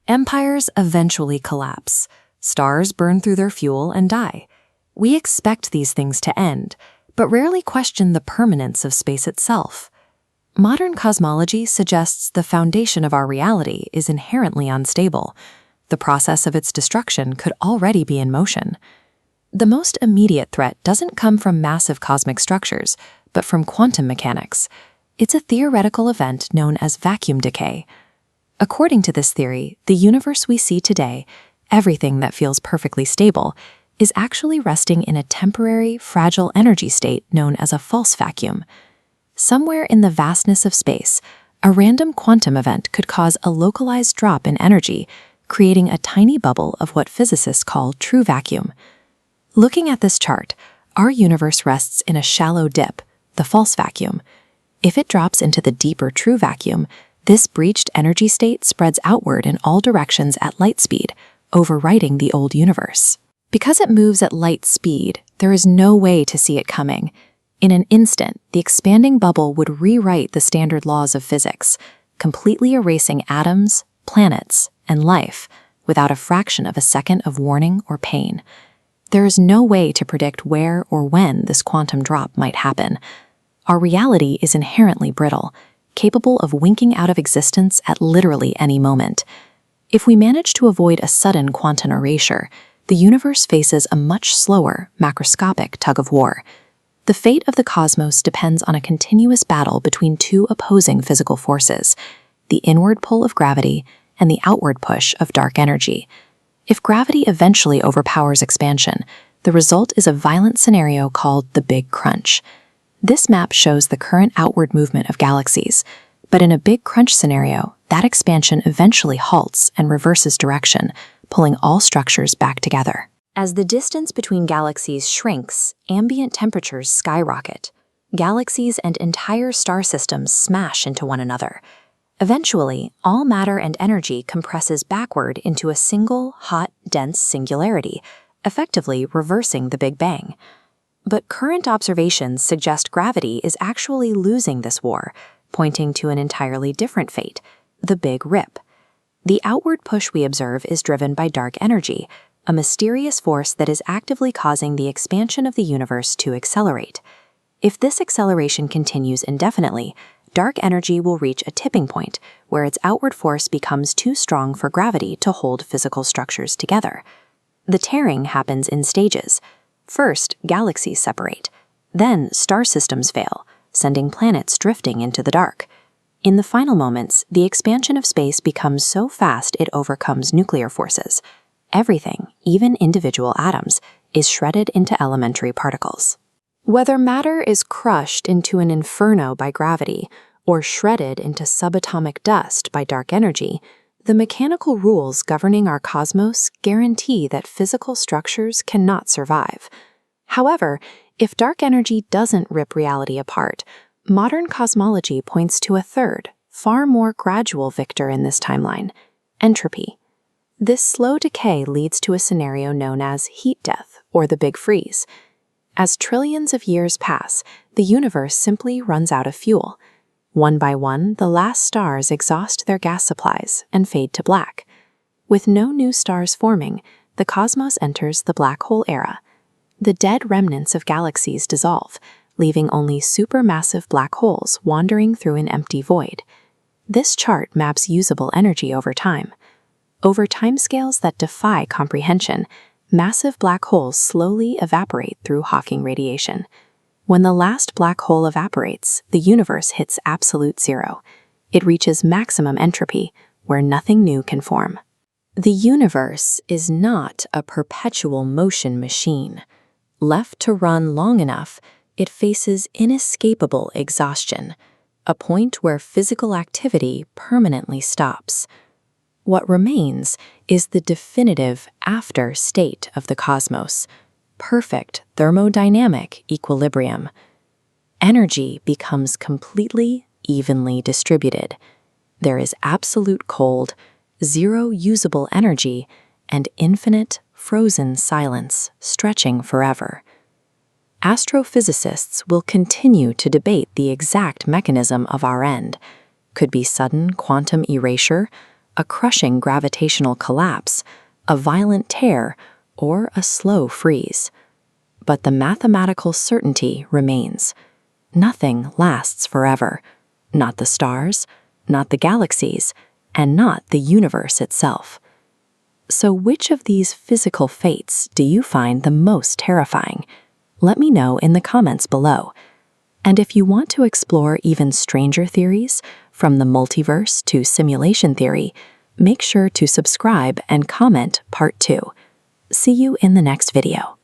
Empires eventually collapse. Stars burn through their fuel and die. We expect these things to end, but rarely question the permanence of space itself. Modern cosmology suggests the foundation of our reality is inherently unstable. The process of its destruction could already be in motion. The most immediate threat doesn't come from massive cosmic structures, but from quantum mechanics. It's a theoretical event known as vacuum decay. According to this theory, the universe we see today, everything that feels perfectly stable, is actually resting in a temporary, fragile energy state known as a false vacuum. Somewhere in the vastness of space, a random quantum event could cause a localized drop in energy, creating a tiny bubble of what physicists call true vacuum. Looking at this chart, our universe rests in a shallow dip, the false vacuum. If it drops into the deeper true vacuum, this breached energy state spreads outward in all directions at light speed, overwriting the old universe. Because it moves at light speed, there is no way to see it coming. In an instant, the expanding bubble would rewrite the standard laws of physics, completely erasing atoms, planets, and life without a fraction of a second of warning or pain. There is no way to predict where or when this quantum drop might happen. Our reality is inherently brittle, capable of winking out of existence at literally any moment. If we manage to avoid a sudden quantum erasure, the universe faces a much slower, macroscopic tug-of-war. The fate of the cosmos depends on a continuous battle between two opposing physical forces, the inward pull of gravity and the outward push of dark energy. If gravity eventually overpowers expansion, the result is a violent scenario called the Big Crunch. This map shows the current outward movement of galaxies, but in a Big Crunch scenario, that expansion eventually halts and reverses direction, pulling all structures back together. As the distance between galaxies shrinks, ambient temperatures skyrocket. Galaxies and entire star systems smash into one another. Eventually, all matter and energy compresses backward into a single, hot, dense singularity, effectively reversing the Big Bang. But current observations suggest gravity is actually losing this war, pointing to an entirely different fate, the Big Rip. The outward push we observe is driven by dark energy, a mysterious force that is actively causing the expansion of the universe to accelerate. If this acceleration continues indefinitely, dark energy will reach a tipping point where its outward force becomes too strong for gravity to hold physical structures together. The tearing happens in stages. First, galaxies separate. Then, star systems fail, sending planets drifting into the dark. In the final moments, the expansion of space becomes so fast it overcomes nuclear forces. Everything, even individual atoms, is shredded into elementary particles. Whether matter is crushed into an inferno by gravity or shredded into subatomic dust by dark energy, the mechanical rules governing our cosmos guarantee that physical structures cannot survive. However, if dark energy doesn't rip reality apart, modern cosmology points to a third, far more gradual victor in this timeline: entropy. This slow decay leads to a scenario known as heat death or the Big Freeze. As trillions of years pass, the universe simply runs out of fuel. One by one, the last stars exhaust their gas supplies and fade to black. With no new stars forming, the cosmos enters the black hole era. The dead remnants of galaxies dissolve, leaving only supermassive black holes wandering through an empty void. This chart maps usable energy over time. Over timescales that defy comprehension, massive black holes slowly evaporate through Hawking radiation. When the last black hole evaporates, the universe hits absolute zero. It reaches maximum entropy, where nothing new can form. The universe is not a perpetual motion machine. Left to run long enough, it faces inescapable exhaustion, a point where physical activity permanently stops. What remains is the definitive after state of the cosmos, perfect thermodynamic equilibrium. Energy becomes completely evenly distributed. There is absolute cold, zero usable energy, and infinite frozen silence stretching forever. Astrophysicists will continue to debate the exact mechanism of our end. Could be sudden quantum erasure, a crushing gravitational collapse, a violent tear, or a slow freeze. But the mathematical certainty remains. Nothing lasts forever. Not the stars, not the galaxies, and not the universe itself. So which of these physical fates do you find the most terrifying? Let me know in the comments below. And if you want to explore even stranger theories, from the multiverse to simulation theory, make sure to subscribe and comment part 2. See you in the next video.